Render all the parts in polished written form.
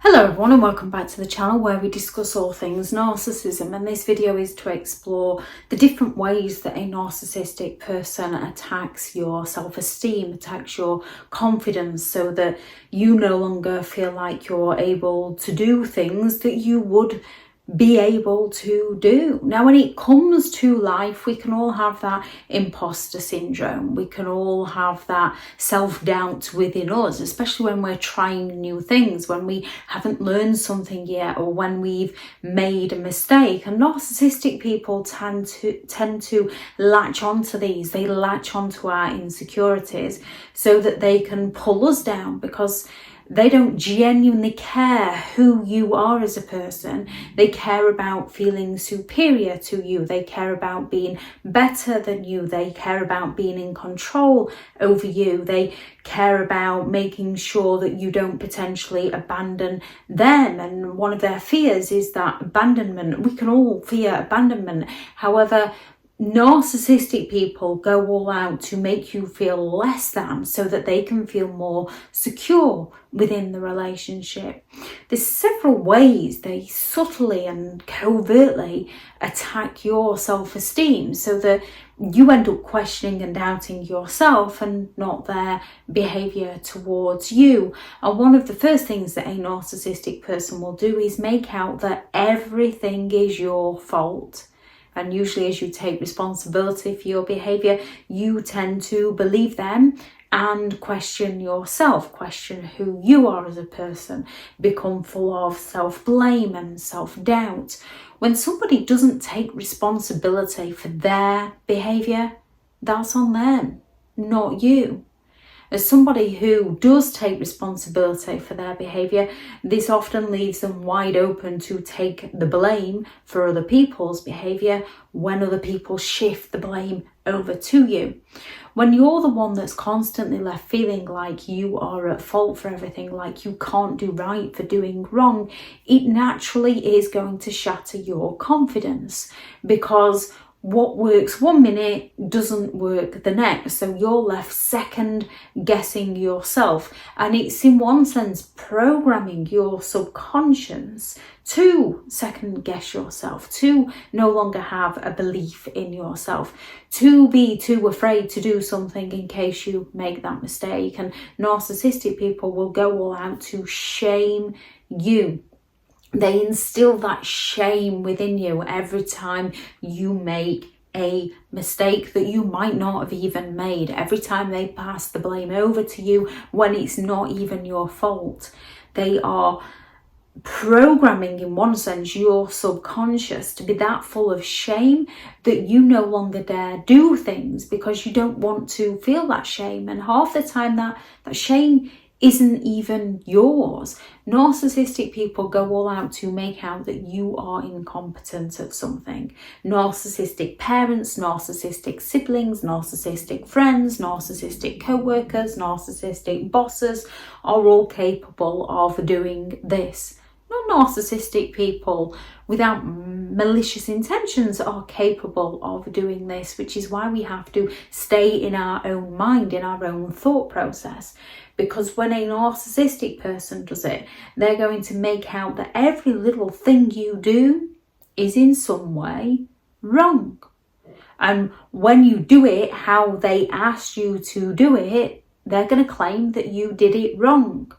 Hello everyone and welcome back to the channel where we discuss all things narcissism, and this video is to explore the different ways that a narcissistic person attacks your self-esteem, attacks your confidence, so that you no longer feel like you're able to do things that you would be able to do. Now, when it comes to life, we can all have that imposter syndrome. We can all have that self-doubt within us, especially when we're trying new things, when we haven't learned something yet, or when we've made a mistake. And narcissistic people tend to latch onto these. They latch onto our insecurities so that they can pull us down, because they don't genuinely care who you are as a person. They care about feeling superior to you. They care about being better than you. They care about being in control over you. They care about making sure that you don't potentially abandon them. And one of their fears is that abandonment. We can all fear abandonment. However, narcissistic people go all out to make you feel less than, so that they can feel more secure within the relationship. There's several ways they subtly and covertly attack your self-esteem, so that you end up questioning and doubting yourself and not their behaviour towards you. And one of the first things that a narcissistic person will do is make out that everything is your fault. And usually, as you take responsibility for your behaviour, you tend to believe them and question yourself, question who you are as a person, become full of self-blame and self-doubt. When somebody doesn't take responsibility for their behaviour, that's on them, not you. As somebody who does take responsibility for their behaviour, this often leaves them wide open to take the blame for other people's behaviour when other people shift the blame over to you. When you're the one that's constantly left feeling like you are at fault for everything, like you can't do right for doing wrong, it naturally is going to shatter your confidence, because what works one minute doesn't work the next. So you're left second guessing yourself. And it's in one sense programming your subconscious to second guess yourself, to no longer have a belief in yourself, to be too afraid to do something in case you make that mistake. And narcissistic people will go all out to shame you. They instill that shame within you every time you make a mistake that you might not have even made. Every time they pass the blame over to you when it's not even your fault. They are programming, in one sense, your subconscious to be that full of shame that you no longer dare do things, because you don't want to feel that shame. And half the time that shame isn't even yours. Narcissistic people go all out to make out that you are incompetent at something. Narcissistic parents, narcissistic siblings, narcissistic friends, narcissistic co-workers, narcissistic bosses are all capable of doing this. Non-narcissistic people without malicious intentions are capable of doing this, which is why we have to stay in our own mind, in our own thought process. Because when a narcissistic person does it, they're going to make out that every little thing you do is in some way wrong. And when you do it how they asked you to do it, they're going to claim that you did it wrong.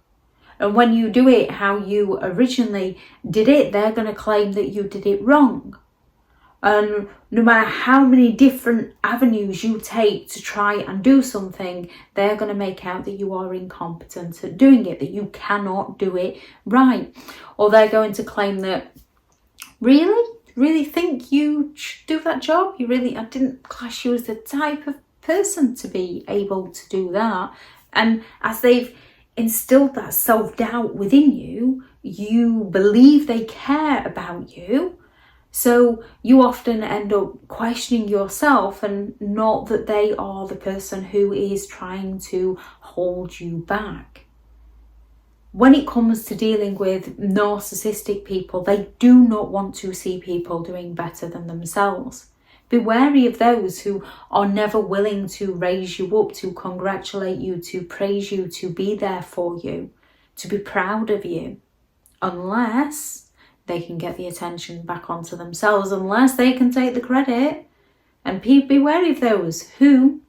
And when you do it how you originally did it, they're going to claim that you did it wrong. And no matter how many different avenues you take to try and do something, they're going to make out that you are incompetent at doing it, that you cannot do it right. Or they're going to claim that, really think you should do that job? I didn't class you as the type of person to be able to do that. And as they've instilled that self-doubt within you, you believe they care about you. So you often end up questioning yourself, and not that they are the person who is trying to hold you back. When it comes to dealing with narcissistic people, they do not want to see people doing better than themselves. Be wary of those who are never willing to raise you up, to congratulate you, to praise you, to be there for you, to be proud of you. unless they can get the attention back onto themselves, unless they can take the credit. And be wary of those who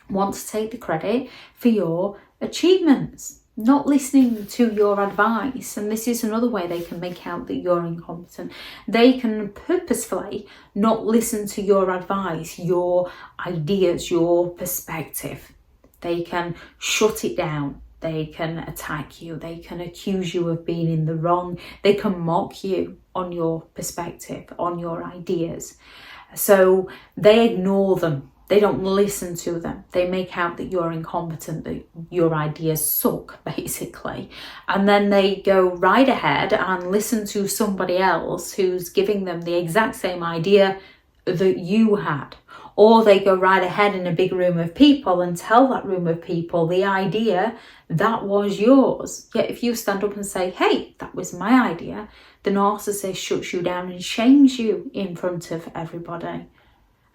want to take the credit for your achievements, not listening to your advice. And this is another way they can make out that you're incompetent. They can purposefully not listen to your advice, your ideas, your perspective. They can shut it down. They can attack you. They can accuse you of being in the wrong. They can mock you on your perspective, on your ideas. So they ignore them. They don't listen to them. They make out that you're incompetent, that your ideas suck, basically. And then they go right ahead and listen to somebody else who's giving them the exact same idea that you had. Or they go right ahead in a big room of people and tell that room of people the idea that was yours. Yet if you stand up and say, hey, that was my idea, the narcissist shuts you down and shames you in front of everybody.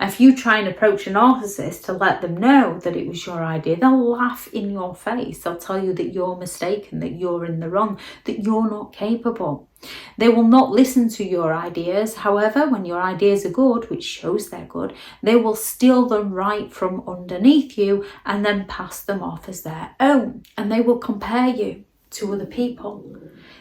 If you try and approach a narcissist to let them know that it was your idea, they'll laugh in your face. They'll tell you that you're mistaken, that you're in the wrong, that you're not capable. They will not listen to your ideas. However, when your ideas are good, which shows they're good, they will steal them right from underneath you and then pass them off as their own. And they will compare you to other people.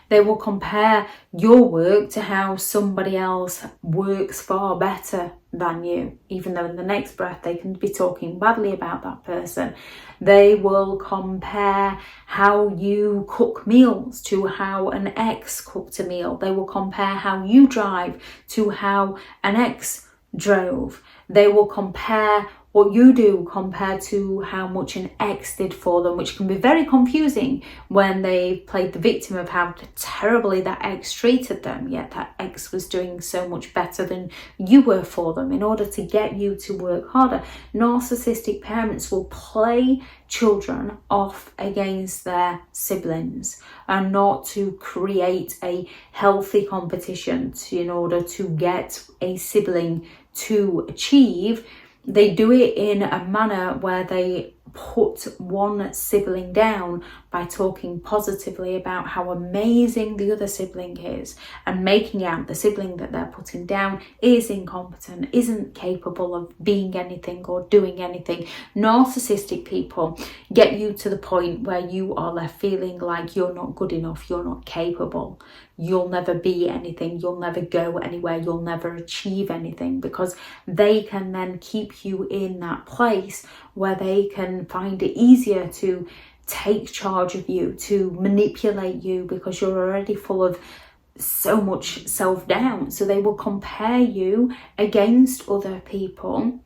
They will compare your work to how somebody else works far better than you, even though in the next breath they can be talking badly about that person. They will compare how you cook meals to how an ex cooked a meal. They will compare how you drive to how an ex drove. They will compare what you do compared to how much an ex did for them, which can be very confusing when they played the victim of how terribly that ex treated them, yet that ex was doing so much better than you were for them in order to get you to work harder. Narcissistic parents will play children off against their siblings and not to create a healthy competition in order to get a sibling to achieve. They do it in a manner where they put one sibling down by talking positively about how amazing the other sibling is and making out the sibling that they're putting down is incompetent, isn't capable of being anything or doing anything. Narcissistic people get you to the point where you are left feeling like you're not good enough, you're not capable, you'll never be anything, you'll never go anywhere, you'll never achieve anything, because they can then keep you in that place where they can find it easier to take charge of you, to manipulate you, because you're already full of so much self-doubt. So they will compare you against other people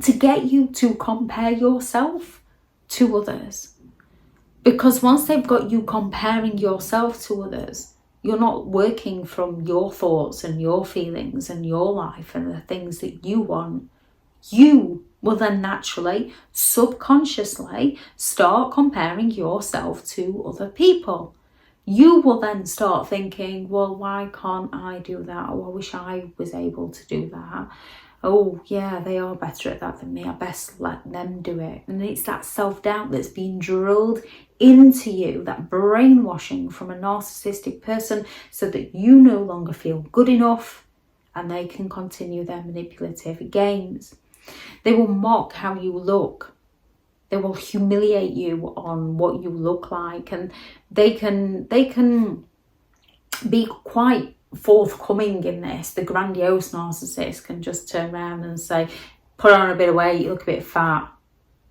to get you to compare yourself to others. Because once they've got you comparing yourself to others, you're not working from your thoughts and your feelings and your life and the things that you want. You will then naturally, subconsciously start comparing yourself to other people. You will then start thinking, well, why can't I do that? Oh, I wish I was able to do that. Oh, yeah, they are better at that than me. I best let them do it. And it's that self-doubt that's been drilled into you, that brainwashing from a narcissistic person, so that you no longer feel good enough and they can continue their manipulative games. They will mock how you look. They will humiliate you on what you look like, and they can be quite forthcoming in this. The grandiose narcissist can just turn around and say, put on a bit of weight, you look a bit fat,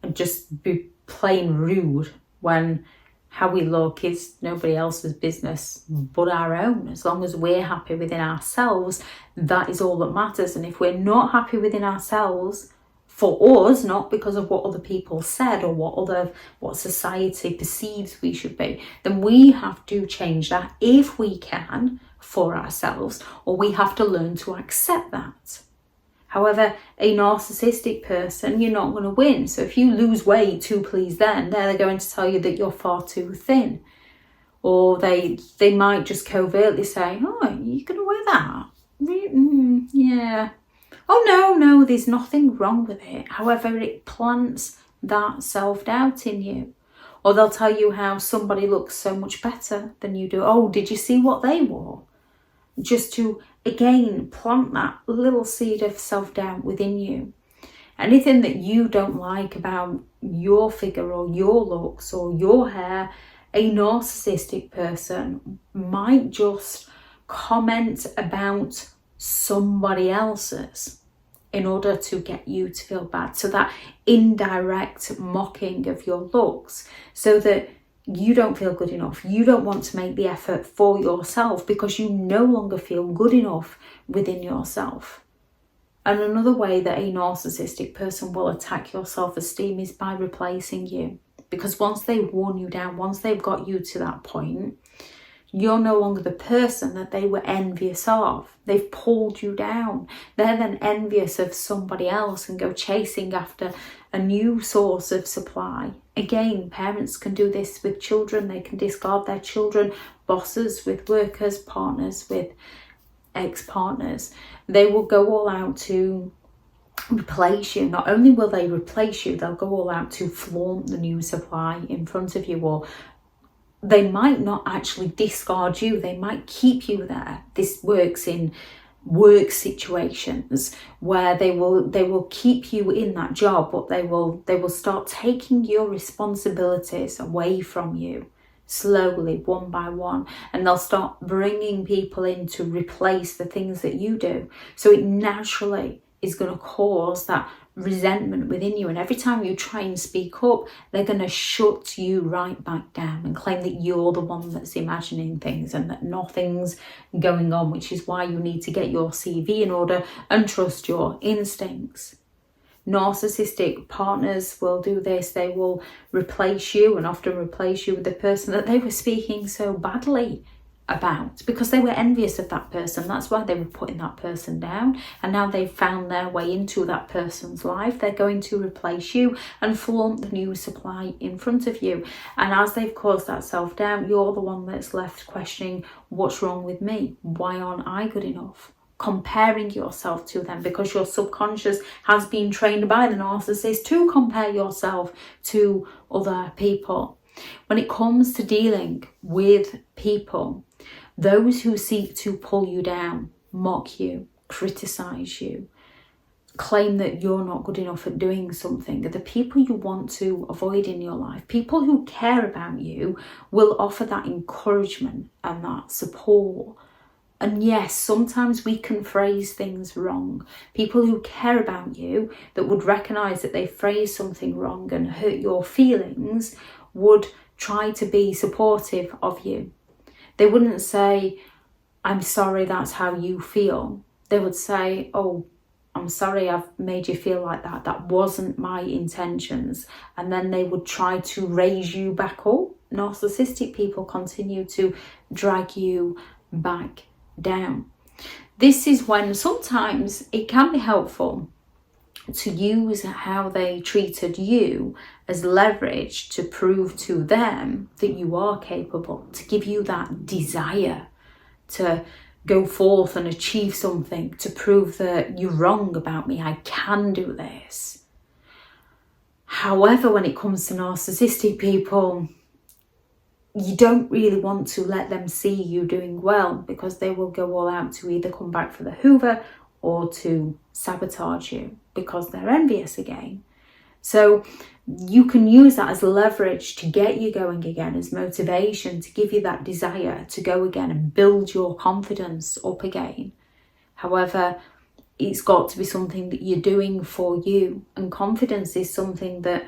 and just be plain rude, when how we look is nobody else's business but our own. As long as we're happy within ourselves, that is all that matters. And if we're not happy within ourselves, for us, not because of what other people said or what society perceives we should be, then we have to change that if we can for ourselves, or we have to learn to accept that. However, a narcissistic person, you're not going to win. So if you lose weight to please them, they're going to tell you that you're far too thin. Or they might just covertly say, oh, you're going to wear that? Yeah. Oh, no, there's nothing wrong with it. However, it plants that self-doubt in you. Or they'll tell you how somebody looks so much better than you do. Oh, did you see what they wore? Just to, again, plant that little seed of self-doubt within you. Anything that you don't like about your figure or your looks or your hair, a narcissistic person might just comment about somebody else's in order to get you to feel bad. So that indirect mocking of your looks, so that you don't feel good enough. You don't want to make the effort for yourself because you no longer feel good enough within yourself. And another way that a narcissistic person will attack your self-esteem is by replacing you. Because once they've worn you down, once they've got you to that point, you're no longer the person that they were envious of. They've pulled you down. They're then envious of somebody else and go chasing after a new source of supply. Again, parents can do this with children. They can discard their children, bosses with workers, partners with ex-partners. They will go all out to replace you. Not only will they replace you, they'll go all out to flaunt the new supply in front of you, or they might not actually discard you, they might keep you there. This works in work situations where they will keep you in that job, but they will start taking your responsibilities away from you slowly, one by one, and they'll start bringing people in to replace the things that you do. So it naturally is going to cause that resentment within you, and every time you try and speak up, they're going to shut you right back down and claim that you're the one that's imagining things and that nothing's going on, which is why you need to get your CV in order and trust your instincts. Narcissistic partners will do this. They will replace you, and often replace you with the person that they were speaking so badly about because they were envious of that person. That's why they were putting that person down, and now they've found their way into that person's life. They're going to replace you and flaunt the new supply in front of you, and as they've caused that self-doubt, you're the one that's left questioning, what's wrong with me? Why aren't I good enough? Comparing yourself to them because your subconscious has been trained by the narcissist to compare yourself to other people. When it comes to dealing with people, those who seek to pull you down, mock you, criticize you, claim that you're not good enough at doing something, are the people you want to avoid in your life. People who care about you will offer that encouragement and that support. And yes, sometimes we can phrase things wrong. People who care about you, that would recognise that they phrased something wrong and hurt your feelings, would try to be supportive of you. They wouldn't say, I'm sorry, that's how you feel. They would say, oh, I'm sorry I've made you feel like that. That wasn't my intentions. And then they would try to raise you back up. Narcissistic people continue to drag you back down. This is when sometimes it can be helpful to use how they treated you as leverage to prove to them that you are capable, to give you that desire to go forth and achieve something, to prove that you're wrong about me, I can do this. However, when it comes to narcissistic people, you don't really want to let them see you doing well because they will go all out to either come back for the hoover or to sabotage you because they're envious again. So you can use that as leverage to get you going again, as motivation, to give you that desire to go again and build your confidence up again. However, it's got to be something that you're doing for you, and confidence is something that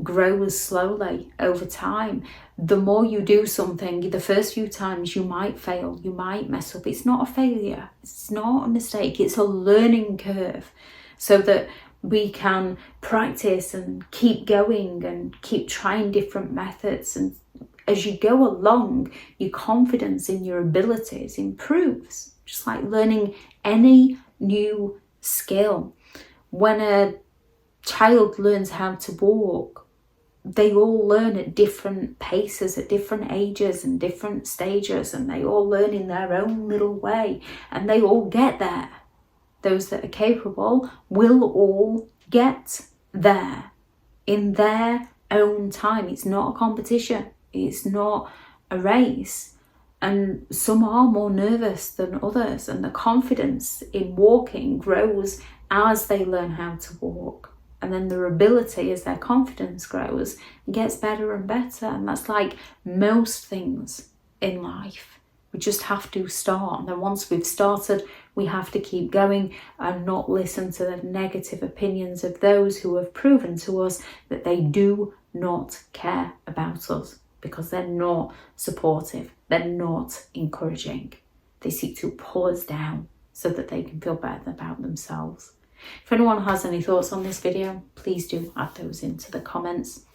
grows slowly over time. The more you do something, the first few times you might fail, you might mess up. It's not a failure, it's not a mistake, it's a learning curve, so that we can practice and keep going and keep trying different methods. And as you go along, your confidence in your abilities improves, just like learning any new skill. When a child learns how to walk, they all learn at different paces, at different ages and different stages, and they all learn in their own little way, and they all get there. Those that are capable will all get there in their own time. It's not a competition. It's not a race. And some are more nervous than others, and the confidence in walking grows as they learn how to walk. And then their ability, as their confidence grows, gets better and better. And that's like most things in life. We just have to start. And then once we've started, we have to keep going and not listen to the negative opinions of those who have proven to us that they do not care about us, because they're not supportive, they're not encouraging. They seek to pull us down so that they can feel better about themselves. If anyone has any thoughts on this video, please do add those into the comments.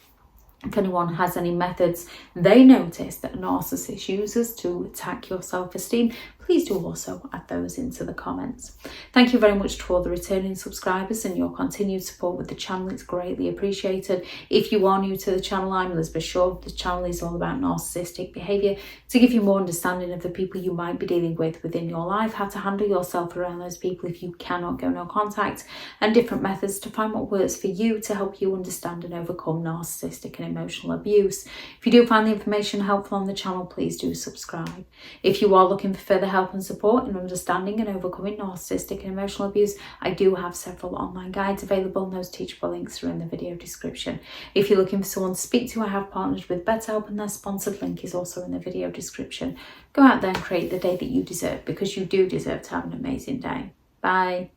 If anyone has any methods they notice that a narcissist uses to attack your self-esteem, please do also add those into the comments. Thank you very much to all the returning subscribers and your continued support with the channel. It's greatly appreciated. If you are new to the channel, I'm Elizabeth Shaw. The channel is all about narcissistic behaviour to give you more understanding of the people you might be dealing with within your life, how to handle yourself around those people if you cannot go no contact, and different methods to find what works for you to help you understand and overcome narcissistic and emotional abuse. If you do find the information helpful on the channel, please do subscribe. If you are looking for further help and support in understanding and overcoming narcissistic and emotional abuse, I do have several online guides available, and those teachable links are in the video description. If you're looking for someone to speak to, I have partnered with BetterHelp, and their sponsored link is also in the video description. Go out there and create the day that you deserve, because you do deserve to have an amazing day. Bye.